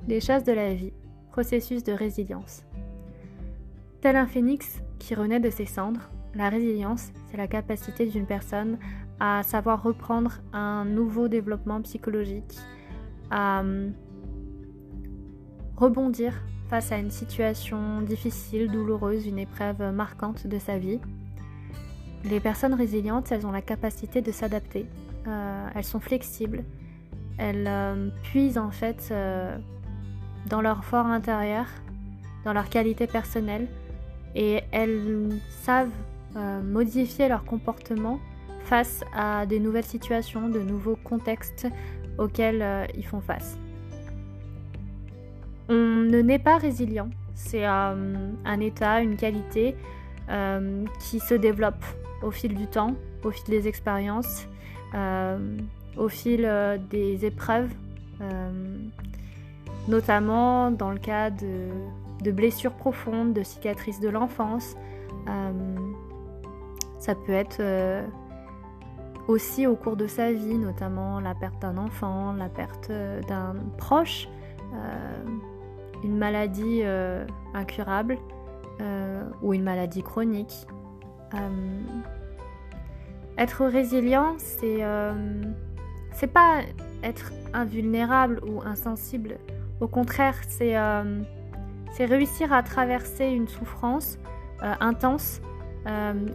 Les choses de la vie, processus de résilience. Tel un phénix qui renaît de ses cendres, la résilience, c'est la capacité d'une personne à savoir reprendre un nouveau développement psychologique, à rebondir face à une situation difficile, douloureuse, une épreuve marquante de sa vie. Les personnes résilientes, elles ont la capacité de s'adapter, elles sont flexibles, elles puisent en fait dans leur fort intérieur, dans leur qualité personnelle, et elles savent modifier leur comportement face à des nouvelles situations, de nouveaux contextes auxquels ils font face. On ne naît pas résilient, c'est un état, une qualité qui se développe au fil du temps, au fil des expériences, au fil des épreuves, notamment dans le cas de blessures profondes, de cicatrices de l'enfance. Ça peut être aussi au cours de sa vie, notamment la perte d'un enfant, la perte d'un proche, une maladie incurable ou une maladie chronique. Être résilient, c'est pas être invulnérable ou insensible. Au contraire, c'est réussir à traverser une souffrance intense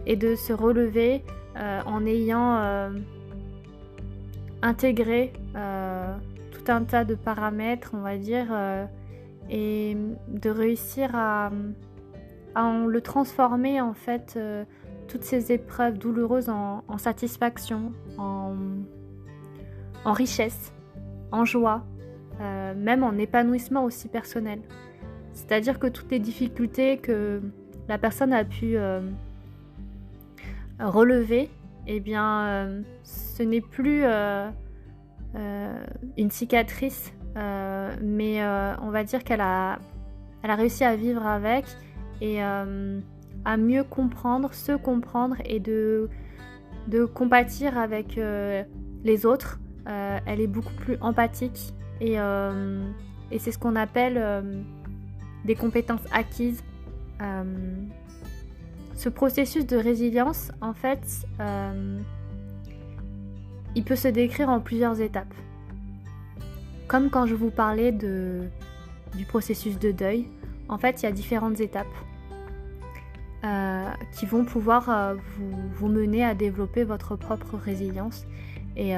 et de se relever en ayant intégré tout un tas de paramètres, on va dire, et de réussir à le transformer en fait, toutes ces épreuves douloureuses en satisfaction, en richesse, en joie, même en épanouissement aussi personnel. C'est-à-dire que toutes les difficultés que la personne a pu relever, eh bien, ce n'est plus une cicatrice, mais on va dire qu'elle a réussi à vivre avec et à mieux comprendre, se comprendre et de compatir avec les autres. Elle est beaucoup plus empathique et c'est ce qu'on appelle des compétences acquises. Ce processus de résilience, en fait, il peut se décrire en plusieurs étapes. Comme quand je vous parlais du processus de deuil, en fait, il y a différentes étapes qui vont pouvoir vous mener à développer votre propre résilience. Et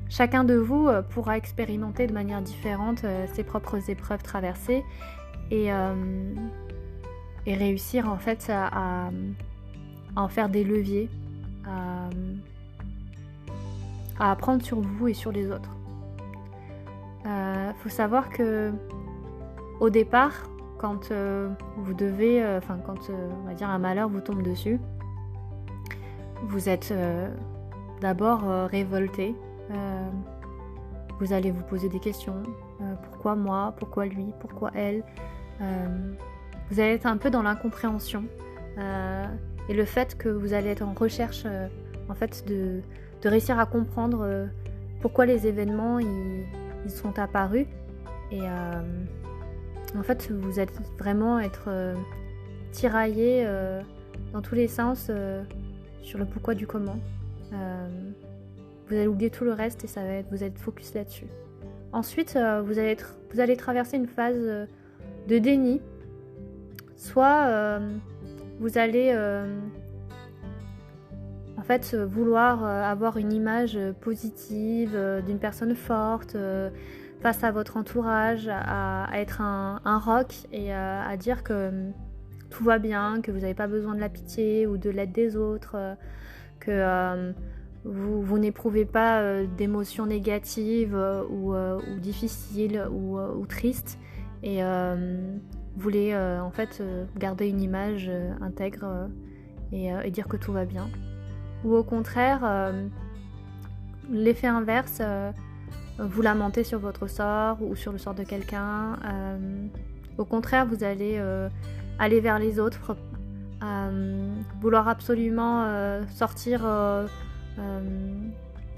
chacun de vous pourra expérimenter de manière différente ses propres épreuves traversées et réussir en fait à en faire des leviers, à apprendre sur vous et sur les autres. Faut savoir que au départ, quand vous devez, quand on va dire un malheur vous tombe dessus, vous êtes d'abord révolté. Vous allez vous poser des questions. Pourquoi moi? Pourquoi lui? Pourquoi elle? Vous allez être un peu dans l'incompréhension. Et le fait que vous allez être en recherche en fait de réussir à comprendre pourquoi les événements ils sont apparus. Et en fait, vous allez vraiment être tiraillé dans tous les sens sur le pourquoi du comment. Vous allez oublier tout le reste et vous allez être focus là-dessus. Ensuite, vous allez traverser une phase de déni. Soit vous allez en fait vouloir avoir une image positive d'une personne forte face à votre entourage, à être un roc et à dire que tout va bien, que vous n'avez pas besoin de la pitié ou de l'aide des autres, que vous n'éprouvez pas d'émotions négatives ou difficiles ou tristes et voulez en fait garder une image intègre et dire que tout va bien. Ou au contraire, l'effet inverse, vous lamentez sur votre sort ou sur le sort de quelqu'un. Au contraire, vous allez aller vers les autres, vouloir absolument sortir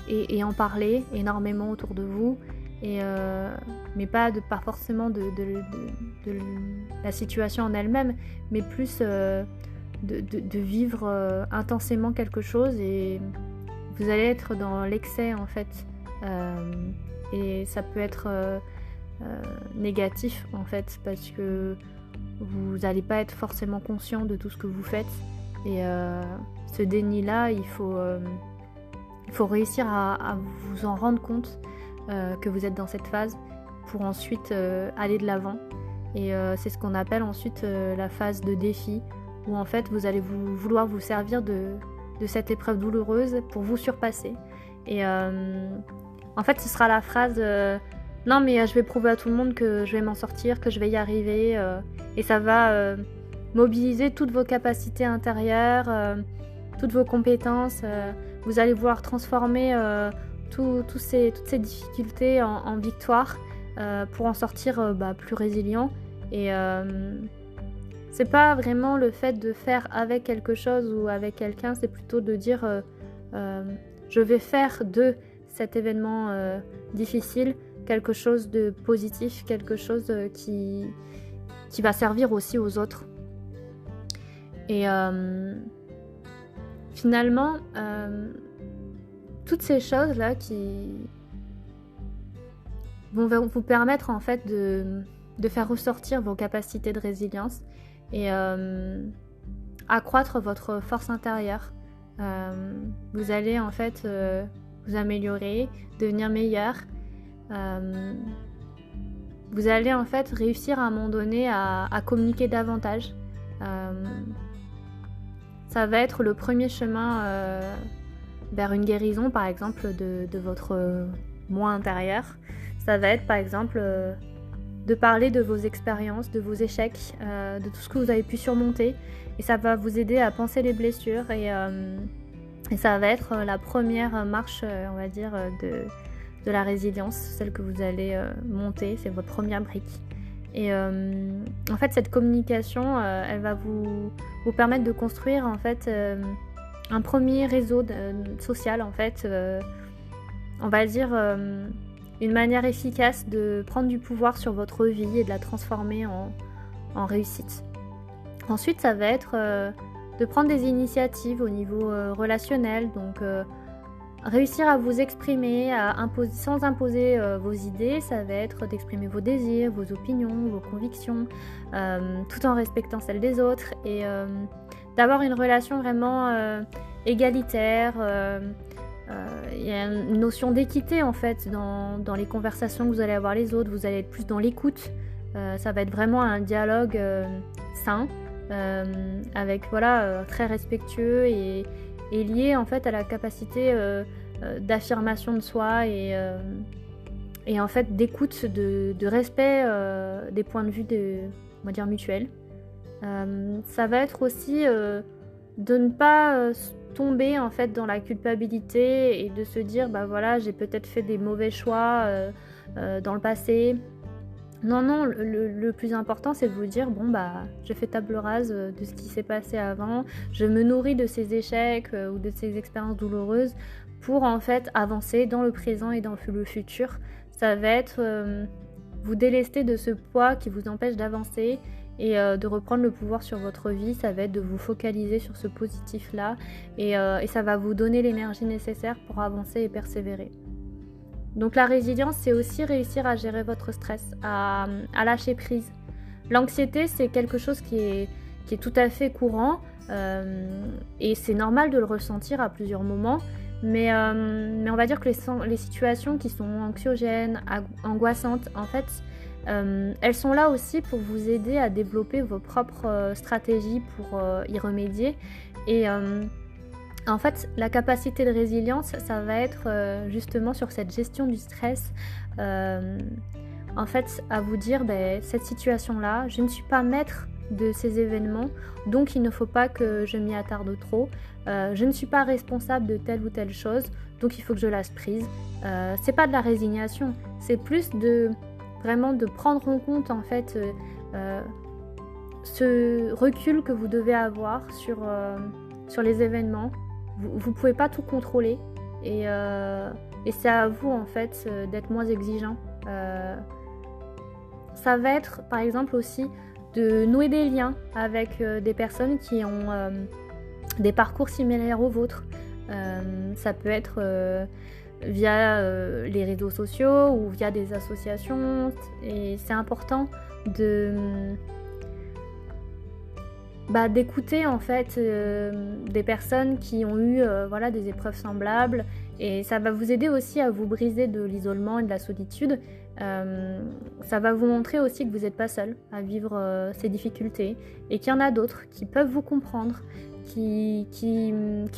et en parler énormément autour de vous mais pas forcément de la situation en elle-même, mais plus de vivre intensément quelque chose, et vous allez être dans l'excès en fait, et ça peut être négatif en fait, parce que vous n'allez pas être forcément conscient de tout ce que vous faites, et ce déni-là, il faut réussir à vous en rendre compte que vous êtes dans cette phase pour ensuite aller de l'avant, et c'est ce qu'on appelle ensuite la phase de défi, où en fait vous allez vouloir vous servir de cette épreuve douloureuse pour vous surpasser, et en fait ce sera la phrase non mais je vais prouver à tout le monde que je vais m'en sortir, que je vais y arriver, et ça va mobiliser toutes vos capacités intérieures, toutes vos compétences, vous allez vouloir transformer toutes ces difficultés en victoire, pour en sortir plus résilient, et c'est pas vraiment le fait de faire avec quelque chose ou avec quelqu'un, c'est plutôt de dire je vais faire de cet événement difficile quelque chose de positif, quelque chose qui va servir aussi aux autres. Et finalement, toutes ces choses-là qui vont vous permettre en fait de faire ressortir vos capacités de résilience et accroître votre force intérieure. Vous allez en fait vous améliorer, devenir meilleur. Vous allez en fait réussir à un moment donné à communiquer davantage. Ça va être le premier chemin vers une guérison, par exemple, de votre moi intérieur. Ça va être par exemple de parler de vos expériences, de vos échecs, de tout ce que vous avez pu surmonter, et ça va vous aider à panser les blessures, et ça va être la première marche, on va dire, de la résilience, celle que vous allez monter, c'est votre première brique. Et en fait, cette communication, elle va vous permettre de construire en fait un premier réseau social, en fait, on va dire une manière efficace de prendre du pouvoir sur votre vie et de la transformer en réussite. Ensuite, ça va être de prendre des initiatives au niveau relationnel, donc réussir à vous exprimer, sans imposer vos idées. Ça va être d'exprimer vos désirs, vos opinions, vos convictions, tout en respectant celles des autres, et d'avoir une relation vraiment égalitaire. Il y a une notion d'équité en fait dans les conversations que vous allez avoir les autres. Vous allez être plus dans l'écoute. Ça va être vraiment un dialogue sain, avec très respectueux et lié en fait à la capacité d'affirmation de soi, et en fait d'écoute, de respect des points de vue on va dire mutuels. Ça va être aussi de ne pas tomber en fait dans la culpabilité et de se dire j'ai peut-être fait des mauvais choix dans le passé. Non, le plus important, c'est de vous dire j'ai fait table rase de ce qui s'est passé avant, je me nourris de ces échecs ou de ces expériences douloureuses pour en fait avancer dans le présent et dans le futur. Ça va être vous délester de ce poids qui vous empêche d'avancer et de reprendre le pouvoir sur votre vie. Ça va être de vous focaliser sur ce positif-là, et ça va vous donner l'énergie nécessaire pour avancer et persévérer. Donc la résilience, c'est aussi réussir à gérer votre stress, à lâcher prise. L'anxiété, c'est quelque chose qui est tout à fait courant, et c'est normal de le ressentir à plusieurs moments, mais on va dire que les situations qui sont anxiogènes, angoissantes, en fait, elles sont là aussi pour vous aider à développer vos propres stratégies pour y remédier. Et en fait, la capacité de résilience, ça va être justement sur cette gestion du stress. En fait, à vous dire, cette situation-là, je ne suis pas maître de ces événements, donc il ne faut pas que je m'y attarde trop. Je ne suis pas responsable de telle ou telle chose, donc il faut que je lâche prise. C'est pas de la résignation, c'est plus vraiment de prendre en compte en fait ce recul que vous devez avoir sur les événements. Vous pouvez pas tout contrôler, et c'est à vous en fait d'être moins exigeant Ça va être par exemple aussi de nouer des liens avec des personnes qui ont des parcours similaires aux vôtres. Ça peut être via les réseaux sociaux ou via des associations, et c'est important d'écouter en fait des personnes qui ont eu des épreuves semblables, et ça va vous aider aussi à vous briser de l'isolement et de la solitude. Ça va vous montrer aussi que vous n'êtes pas seul à vivre ces difficultés, et qu'il y en a d'autres qui peuvent vous comprendre, qui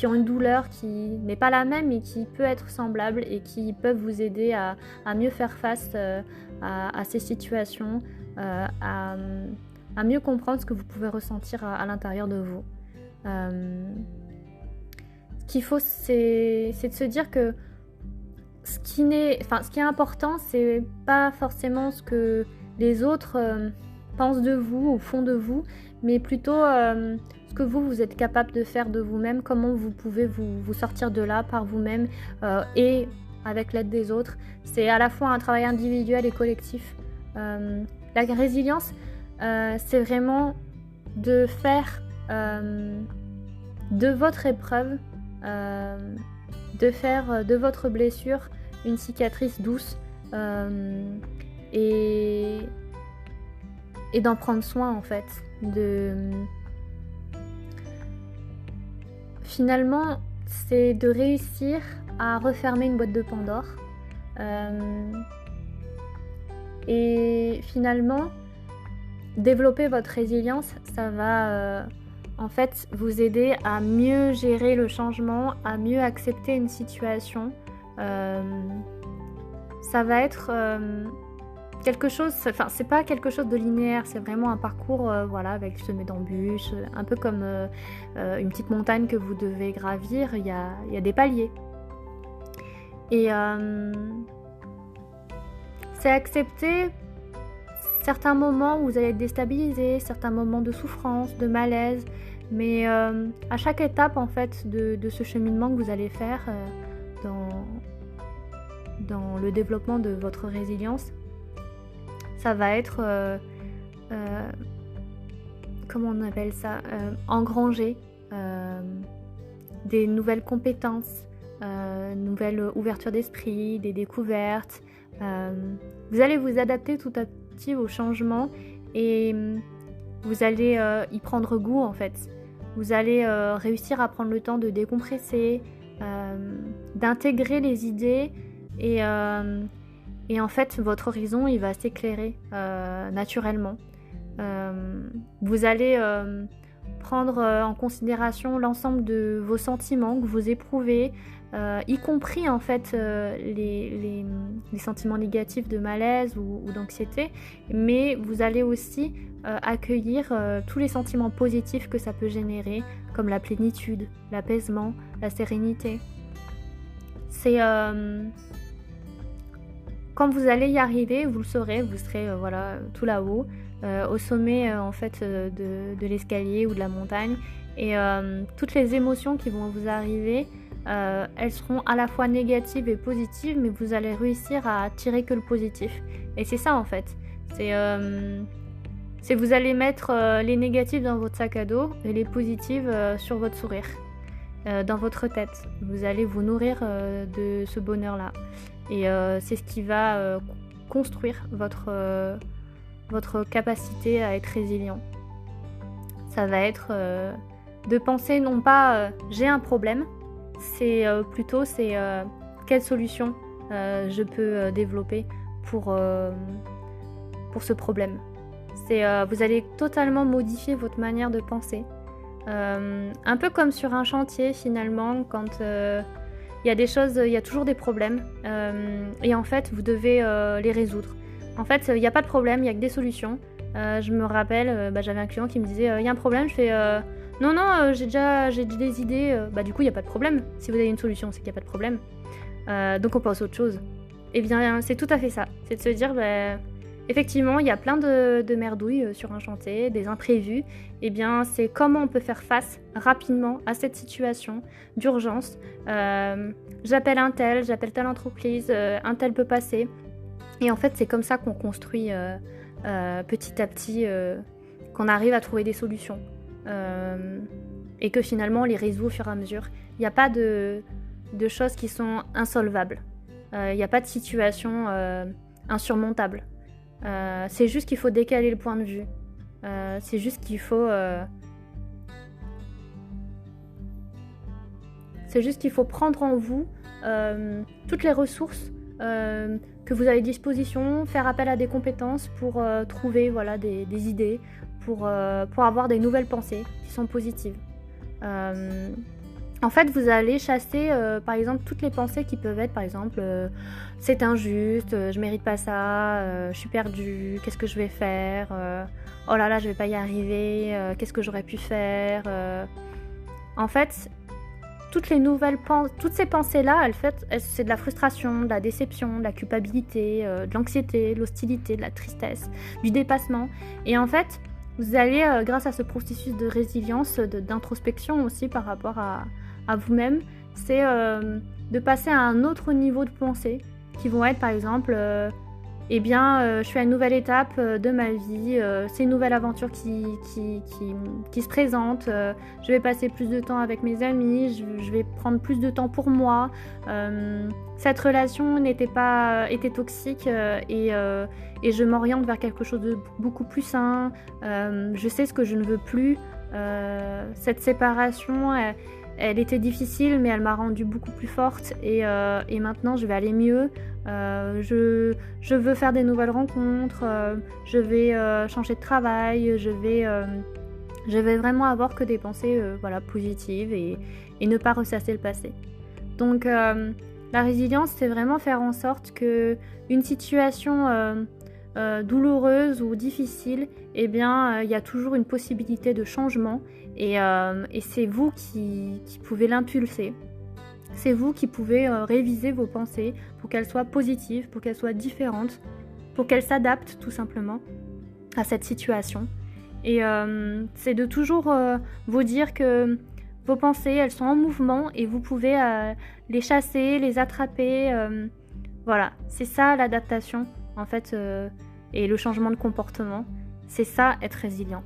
ont une douleur qui n'est pas la même mais qui peut être semblable, et qui peuvent vous aider à mieux faire face à ces situations, à mieux comprendre ce que vous pouvez ressentir à l'intérieur de vous. Ce qu'il faut, c'est de se dire que ce qui est important, c'est pas forcément ce que les autres pensent de vous ou font de vous, mais plutôt ce que vous êtes capable de faire de vous-même, comment vous pouvez vous sortir de là par vous-même et avec l'aide des autres. C'est à la fois un travail individuel et collectif. La résilience, c'est vraiment de faire de votre épreuve, de faire de votre blessure une cicatrice douce, et d'en prendre soin en fait. Finalement, c'est de réussir à refermer une boîte de Pandore, et finalement développer votre résilience, ça va en fait vous aider à mieux gérer le changement, à mieux accepter une situation. Ça va être quelque chose, c'est pas quelque chose de linéaire, c'est vraiment un parcours avec semé d'embûches, un peu comme une petite montagne que vous devez gravir. Il y a des paliers, et c'est accepter certains moments où vous allez être déstabilisé, certains moments de souffrance, de malaise, mais à chaque étape en fait de ce cheminement que vous allez faire dans le développement de votre résilience, ça va être comment on appelle ça, engranger des nouvelles compétences, nouvelles ouvertures d'esprit, des découvertes. Vous allez vous adapter tout à petit au changement, et vous allez y prendre goût en fait. Vous allez réussir à prendre le temps de décompresser, d'intégrer les idées, et en fait votre horizon il va s'éclairer naturellement. Vous allez prendre en considération l'ensemble de vos sentiments que vous éprouvez, y compris en fait les sentiments négatifs de malaise ou d'anxiété, mais vous allez aussi accueillir tous les sentiments positifs que ça peut générer, comme la plénitude, l'apaisement, la sérénité. C'est quand vous allez y arriver, vous le saurez, vous serez tout là-haut, au sommet en fait de l'escalier ou de la montagne, et toutes les émotions qui vont vous arriver, elles seront à la fois négatives et positives, mais vous allez réussir à tirer que le positif. Et c'est ça en fait, c'est vous allez mettre les négatifs dans votre sac à dos et les positives sur votre sourire, dans votre tête. Vous allez vous nourrir de ce bonheur-là, et c'est ce qui va construire votre capacité à être résilient. Ça va être de penser non pas j'ai un problème, c'est plutôt quelle solution je peux développer pour ce problème. Vous allez totalement modifier votre manière de penser, un peu comme sur un chantier finalement, quand il y a des choses, il y a toujours des problèmes, et en fait vous devez les résoudre. En fait il n'y a pas de problème, il n'y a que des solutions. Je me rappelle, j'avais un client qui me disait il y a un problème, je fais non, j'ai des idées. Du coup, il n'y a pas de problème. Si vous avez une solution, c'est qu'il n'y a pas de problème. Donc, on passe à autre chose. Eh bien, c'est tout à fait ça. C'est de se dire, effectivement, il y a plein de merdouilles sur un chantier, des imprévus. Eh bien, c'est comment on peut faire face rapidement à cette situation d'urgence. J'appelle un tel, j'appelle telle entreprise, un tel peut passer. Et en fait, c'est comme ça qu'on construit petit à petit, qu'on arrive à trouver des solutions. Et que finalement, on les résout au fur et à mesure. Il n'y a pas de choses qui sont insolvables. Il n'y a pas de situation insurmontable. C'est juste qu'il faut décaler le point de vue. C'est juste qu'il faut... C'est juste qu'il faut prendre en vous toutes les ressources que vous avez à disposition, faire appel à des compétences pour trouver voilà, des idées, pour avoir des nouvelles pensées qui sont positives. En fait, vous allez chasser, par exemple, toutes les pensées qui peuvent être, par exemple, c'est injuste, je mérite pas ça, je suis perdue, qu'est-ce que je vais faire, oh là là, je vais pas y arriver, qu'est-ce que j'aurais pu faire. En fait, toutes ces pensées-là, c'est de la frustration, de la déception, de la culpabilité, de l'anxiété, de l'hostilité, de la tristesse, du dépassement. Et en fait, vous allez, grâce à ce processus de résilience, d'introspection aussi par rapport à vous-même, c'est de passer à un autre niveau de pensée qui vont être par exemple je suis à une nouvelle étape de ma vie, c'est une nouvelle aventure qui se présente, je vais passer plus de temps avec mes amis, je vais prendre plus de temps pour moi, cette relation était toxique et je m'oriente vers quelque chose de beaucoup plus sain, je sais ce que je ne veux plus, cette séparation elle était difficile, mais elle m'a rendue beaucoup plus forte et maintenant je vais aller mieux. Je veux faire des nouvelles rencontres, je vais changer de travail, je vais vraiment avoir que des pensées positives et ne pas ressasser le passé. Donc la résilience, c'est vraiment faire en sorte que une situation douloureuse ou difficile, il y a toujours une possibilité de changement et c'est vous qui pouvez l'impulser. C'est vous qui pouvez réviser vos pensées pour qu'elles soient positives, pour qu'elles soient différentes, pour qu'elles s'adaptent tout simplement à cette situation. Et c'est de toujours vous dire que vos pensées, elles sont en mouvement et vous pouvez les chasser, les attraper. Voilà, c'est ça l'adaptation en fait et le changement de comportement. C'est ça être résilient.